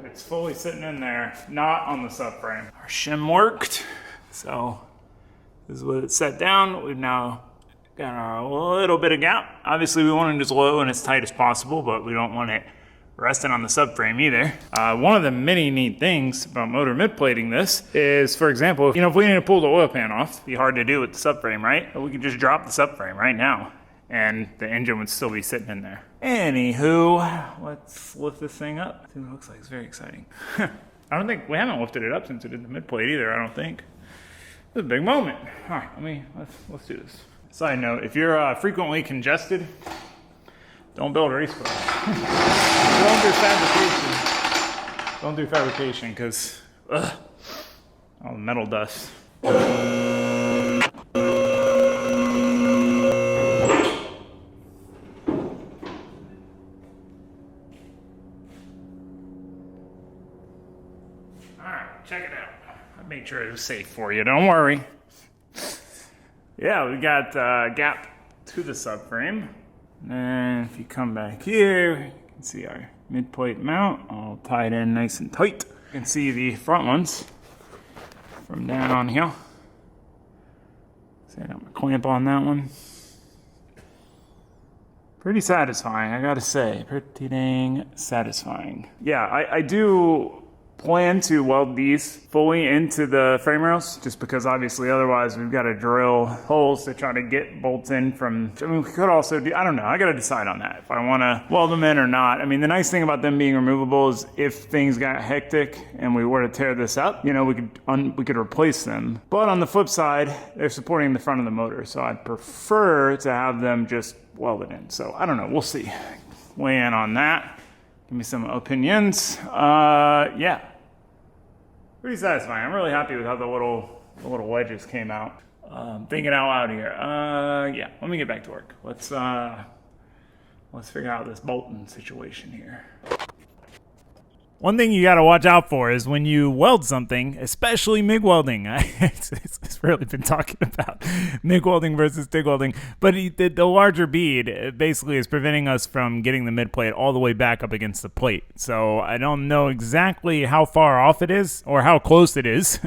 It's fully sitting in there, not on the subframe. Our shim worked, so this is what it's set down. We've now got our little bit of gap. Obviously we want it as low and as tight as possible, but we don't want it resting on the subframe either. One of the many neat things about motor mid-plating this is, for example, if we need to pull the oil pan off, it'd be hard to do with the subframe, right? But we could just drop the subframe right now and the engine would still be sitting in there. Anywho, let's lift this thing up. See what it looks like. It's very exciting. I don't think, we haven't lifted it up since we did the mid-plate either, I don't think. It's a big moment. All right, let's do this. Side note, if you're frequently congested, don't build race cars. Don't do fabrication. Don't do fabrication, because all the metal dust. Check it out. I made sure it was safe for you, don't worry. Yeah, we got a gap to the subframe. And if you come back here, you can see our mid-plate mount all tied in nice and tight. You can see the front ones from down on here. See, I got my clamp on that one. Pretty satisfying, I gotta say. Pretty dang satisfying. Yeah, I do plan to weld these fully into the frame rails, just because obviously otherwise we've got to drill holes to try to get bolts in from, we could also do, I don't know, I got to decide on that, if I want to weld them in or not. I mean, the nice thing about them being removable is if things got hectic and we were to tear this up, we could replace them. But on the flip side, they're supporting the front of the motor, so I'd prefer to have them just welded in. So I don't know, we'll see. Weigh in on that. Give me some opinions. Yeah. Pretty satisfying. I'm really happy with how the little wedges came out. Thinking out loud here. Yeah, let me get back to work. Let's figure out this bolting situation here. One thing you got to watch out for is when you weld something, especially MIG welding. It's really been talking about MIG welding versus TIG welding, but the larger bead basically is preventing us from getting the mid plate all the way back up against the plate. So I don't know exactly how far off it is or how close it is,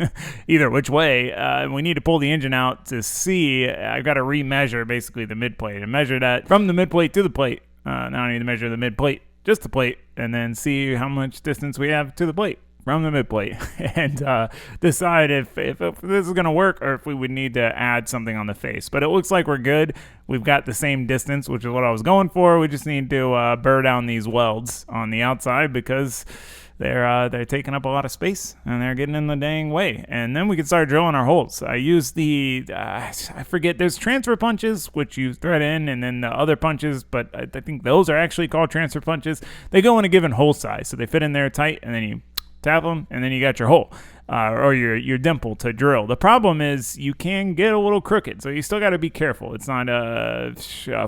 either which way. We need to pull the engine out to see. I've got to remeasure basically the mid plate and measure that from the mid plate to the plate. Now I need to measure the mid plate, just the plate, and then see how much distance we have to the plate from the mid plate and decide if this is going to work or if we would need to add something on the face. But it looks like we're good. We've got the same distance, which is what I was going for. We just need to burr down these welds on the outside because they're taking up a lot of space and they're getting in the dang way. And then we can start drilling our holes. I use the, I forget, there's transfer punches, which you thread in, and then the other punches, but I think those are actually called transfer punches. They go in a given hole size, so they fit in there tight, and then you tap them, and then you got your hole. Or your dimple to drill. The problem is you can get a little crooked, so you still got to be careful. It's not a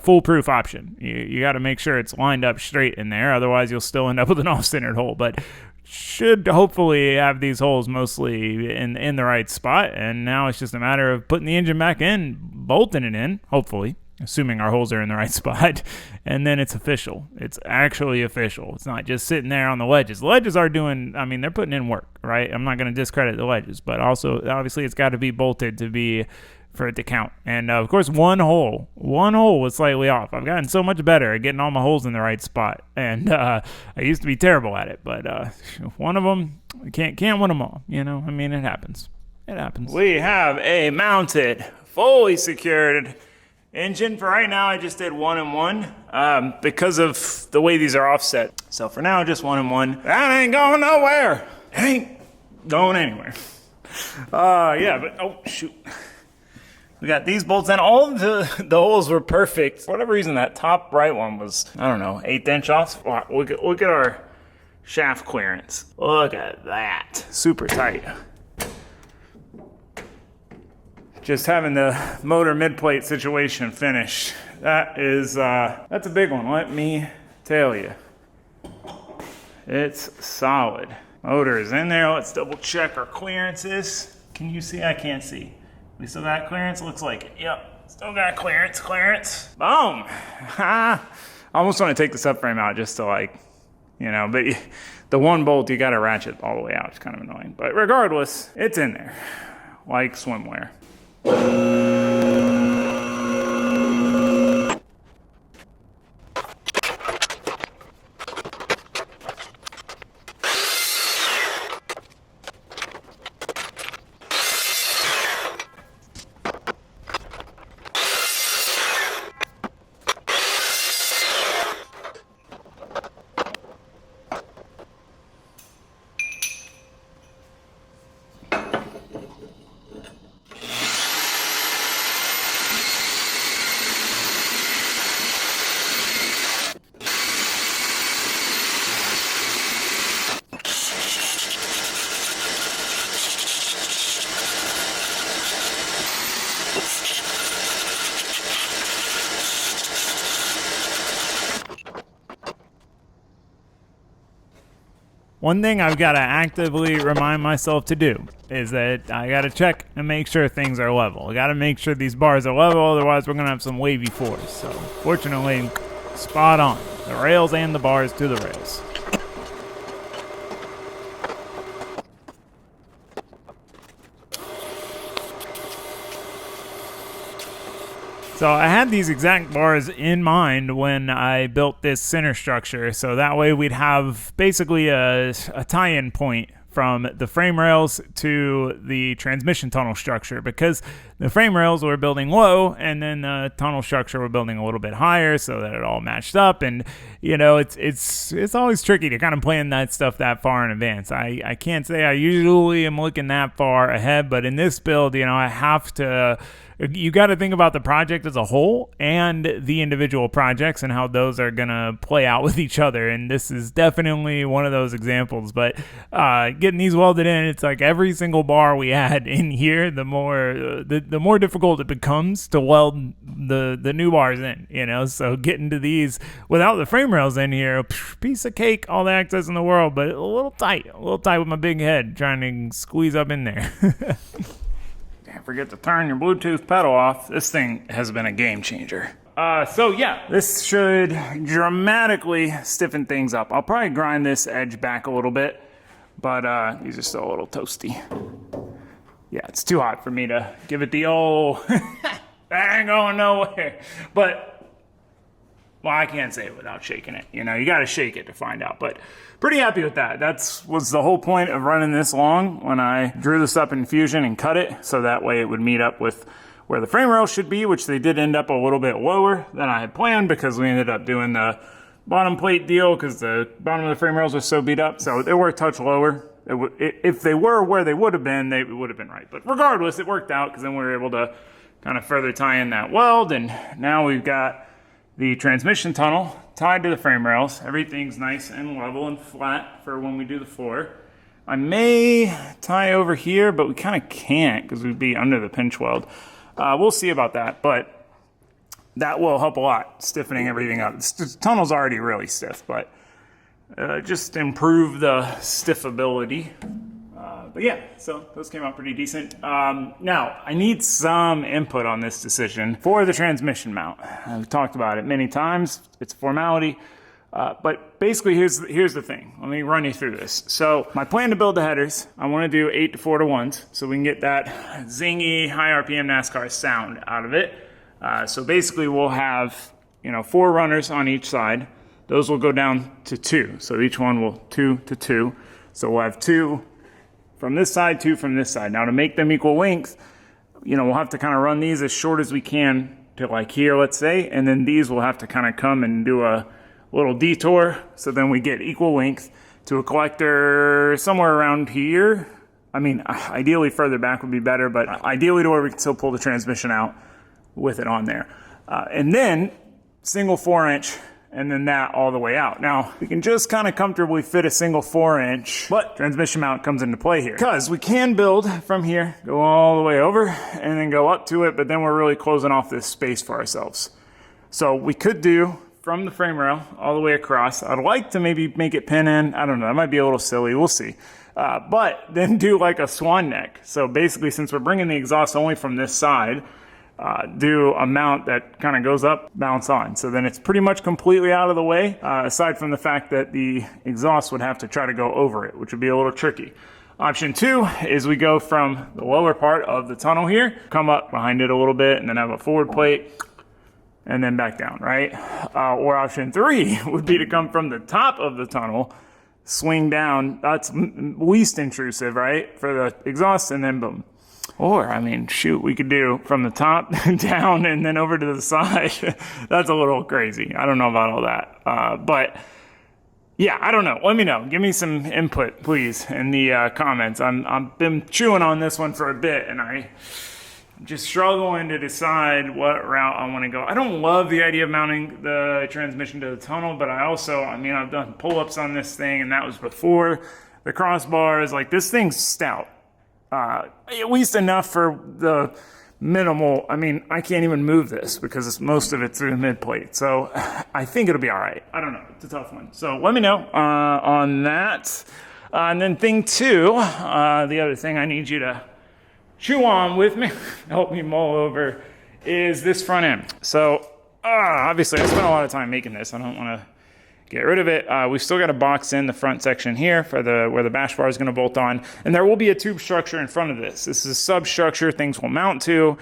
foolproof option. You got to make sure it's lined up straight in there, otherwise you'll still end up with an off-centered hole. But should hopefully have these holes mostly in the right spot, and now it's just a matter of putting the engine back in, bolting it in, hopefully, assuming our holes are in the right spot, and then it's official. It's actually official. It's not just sitting there on the ledges. The ledges are doing, I mean, they're putting in work, right? I'm not going to discredit the ledges, but also, obviously, it's got to be bolted for it to count. And, of course, one hole was slightly off. I've gotten so much better at getting all my holes in the right spot, and I used to be terrible at it, but one of them, can't win them all, I mean, it happens. It happens. We have a mounted, fully secured engine. For right now, I just did 1 and 1 because of the way these are offset. So for now, just 1 and 1. That ain't going nowhere. It ain't going anywhere. Yeah, but oh shoot. We got these bolts in. All of the holes were perfect. For whatever reason, that top right one was, I don't know, 1/8 inch off. Wow, look at our shaft clearance. Look at that. Super tight. Just having the motor mid-plate situation finished. That's a big one, let me tell you. It's solid. Motor is in there. Let's double check our clearances. Can you see? I can't see. We still got clearance? Looks like it. Yep, still got clearance. Boom! I almost want to take the subframe out just to but the one bolt you gotta ratchet all the way out. It's kind of annoying. But regardless, it's in there. Like swimwear. one thing I've got to actively remind myself to do is that I got to check and make sure things are level. I got to make sure these bars are level, otherwise we're going to have some wavy force. So fortunately, spot on. The rails and the bars to the rails. So I had these exact bars in mind when I built this center structure, so that way we'd have basically a tie-in point from the frame rails to the transmission tunnel structure, because the frame rails we're building low and then the tunnel structure we're building a little bit higher so that it all matched up. And you know, it's always tricky to kind of plan that stuff that far in advance. I can't say I usually am looking that far ahead, but in this build, you know, I have to. You got to think about the project as a whole and the individual projects and how those are going to play out with each other. And this is definitely one of those examples. But getting these welded in, it's like every single bar we add in here, the more difficult it becomes to weld the new bars in, you know. So getting to these without the frame rails in here, piece of cake, all the access in the world, but a little tight with my big head trying to squeeze up in there. Can't forget to turn your Bluetooth pedal off. This thing has been a game changer. So yeah, this should dramatically stiffen things up. I'll probably grind this edge back a little bit, but these are still a little toasty. Yeah, it's too hot for me to give it the old, that ain't going nowhere. But, well, I can't say it without shaking it. You know, you gotta shake it to find out. But pretty happy with that. That was the whole point of running this long when I drew this up in Fusion and cut it, so that way it would meet up with where the frame rails should be, which they did end up a little bit lower than I had planned because we ended up doing the bottom plate deal because the bottom of the frame rails was so beat up. So they were a touch lower. If they were where they would have been, they would have been right. But regardless, it worked out because then we were able to kind of further tie in that weld, and now we've got the transmission tunnel tied to the frame rails. Everything's nice and level and flat for when we do the floor. I may tie over here, but we kind of can't because we'd be under the pinch weld. We'll see about that, but that will help a lot, stiffening everything up. The tunnel's already really stiff, but just improve the stiffability. But yeah, so those came out pretty decent. Now, I need some input on this decision for the transmission mount. I've talked about it many times. It's a formality. But basically, here's the thing. Let me run you through this. So my plan to build the headers, I want to do 8 to 4 to 1s so we can get that zingy, high RPM NASCAR sound out of it. So basically, we'll have 4 runners on each side. Those will go down to 2. So each one will 2 to 2. So we'll have 2 from this side, 2 from this side. Now to make them equal length, we'll have to kind of run these as short as we can to like here, let's say, and then these will have to kind of come and do a little detour, so then we get equal length to a collector somewhere around here. I mean, ideally further back would be better, but ideally to where we can still pull the transmission out with it on there. And then single 4-inch, and then that all the way out. Now, we can just kind of comfortably fit a single 4-inch, but transmission mount comes into play here. Because we can build from here, go all the way over, and then go up to it, but then we're really closing off this space for ourselves. So we could do from the frame rail all the way across. I'd like to maybe make it pin in. I don't know, that might be a little silly, we'll see. But then do like a swan neck. So basically, since we're bringing the exhaust only from this side, do a mount that kind of goes up, bounce on. So then it's pretty much completely out of the way, aside from the fact that the exhaust would have to try to go over it, which would be a little tricky. Option 2 is we go from the lower part of the tunnel here, come up behind it a little bit, and then have a forward plate, and then back down, right? Or option 3 would be to come from the top of the tunnel, swing down. That's least intrusive, right? For the exhaust, and then boom. Or, I mean, shoot, we could do from the top down and then over to the side. That's a little crazy. I don't know about all that. But, yeah, I don't know. Let me know. Give me some input, please, in the comments. I've been chewing on this one for a bit, and I'm just struggling to decide what route I want to go. I don't love the idea of mounting the transmission to the tunnel, but I've done pull-ups on this thing, and that was before the crossbars. Like, this thing's stout. At least enough for the minimal. I mean, I can't even move this because most of it's through the mid plate. So I think it'll be all right. I don't know. It's a tough one. So let me know on that. And then thing two, the other thing I need you to chew on with me, help me mull over, is this front end. So obviously I spent a lot of time making this. I don't want to get rid of it. We've still got to box in the front section here for where the bash bar is going to bolt on. And there will be a tube structure in front of this. This is a substructure things will mount to,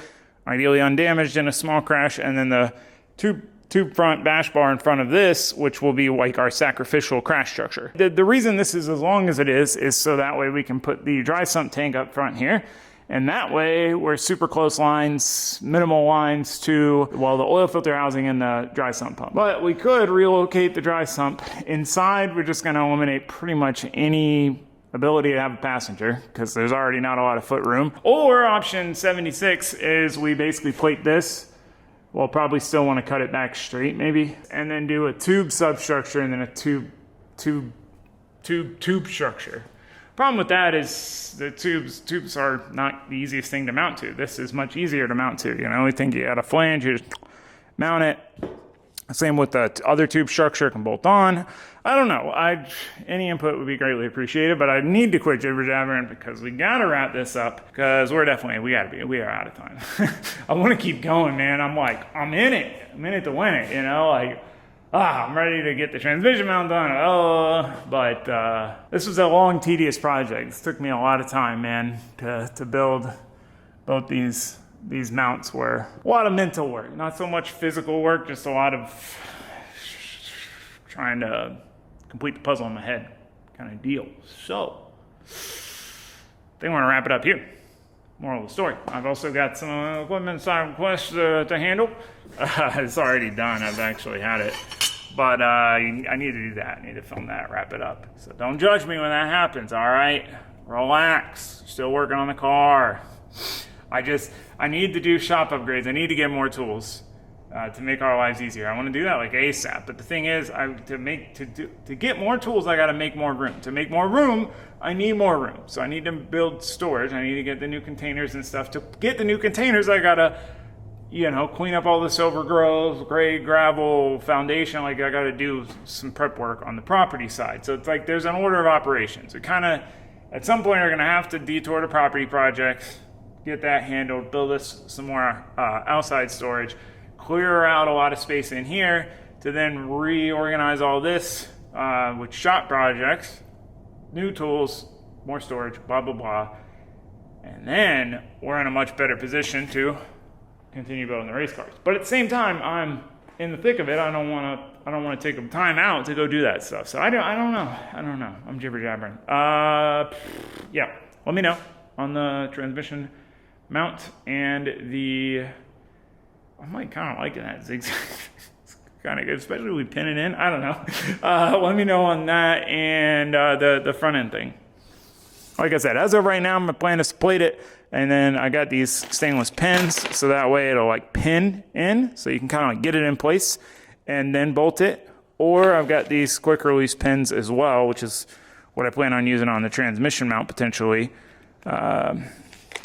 ideally undamaged in a small crash. And then the tube front bash bar in front of this, which will be like our sacrificial crash structure. The reason this is as long as it is so that way we can put the dry sump tank up front here. And that way, we're super close lines, minimal lines to, well, the oil filter housing and the dry sump pump. But we could relocate the dry sump inside. We're just going to eliminate pretty much any ability to have a passenger because there's already not a lot of foot room. Or option 76 is we basically plate this. We'll probably still want to cut it back straight maybe. And then do a tube substructure and then a tube structure. Problem with that is the tubes are not the easiest thing to mount to. This is much easier to mount to. You know, we think you got a flange, you just mount it. Same with the other tube structure, can bolt on. I don't know. Any input would be greatly appreciated, but I need to quit jibber jabbering because we gotta wrap this up because we are out of time. I want to keep going, man. I'm in it to win it. You know, like. I'm ready to get the transmission mount done. But this was a long, tedious project. This took me a lot of time, man, to build both these mounts. Were a lot of mental work, not so much physical work, just a lot of trying to complete the puzzle in my head kind of deal. So, I think I'm going to wrap it up here. Moral of the story. I've also got some equipment side requests to handle. It's already done. I've actually had it. But I need to do that. I need to film that, wrap it up. So don't judge me when that happens, all right? Relax. Still working on the car. I need to do shop upgrades. I need to get more tools to make our lives easier. I want to do that like ASAP. But the thing is, to get more tools, I got to make more room. To make more room, I need more room. So I need to build storage. I need to get the new containers and stuff. To get the new containers, I got to, clean up all this overgrowth, grade, gravel, foundation. Like I got to do some prep work on the property side. So it's like there's an order of operations. We kind of, at some point, we're going to have to detour to property projects, get that handled, build us some more outside storage, clear out a lot of space in here to then reorganize all this with shop projects, new tools, more storage, blah, blah, blah. And then we're in a much better position to continue building the race cars. But at the same time, I'm in the thick of it. I don't want to take time out to go do that stuff. So I don't know. I'm jibber jabbering. Yeah. Let me know on the transmission mount and I might kind of like that zigzag. It's kind of good, especially when we pin it in. I don't know. Let me know on that and the front end thing. Like I said, as of right now, my plan is to plate it, and then I got these stainless pins, so that way it'll like pin in, so you can kind of like get it in place and then bolt it. Or I've got these quick release pins as well, which is what I plan on using on the transmission mount potentially. That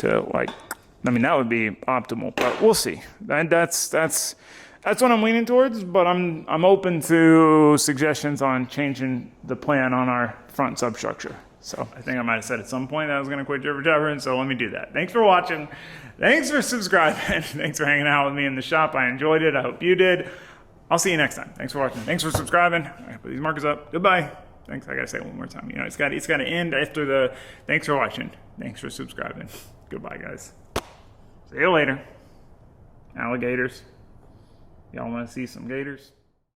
would be optimal, but we'll see. That's what I'm leaning towards, but I'm open to suggestions on changing the plan on our front substructure. So I think I might have said at some point that I was going to quit jibber jabbering, so let me do that. Thanks for watching. Thanks for subscribing. Thanks for hanging out with me in the shop. I enjoyed it. I hope you did. I'll see you next time. Thanks for watching. Thanks for subscribing. All right, put these markers up. Goodbye. Thanks. I got to say it one more time. It's got to end after the thanks for watching. Thanks for subscribing. Goodbye, guys. See you later. Alligators. Y'all want to see some gators?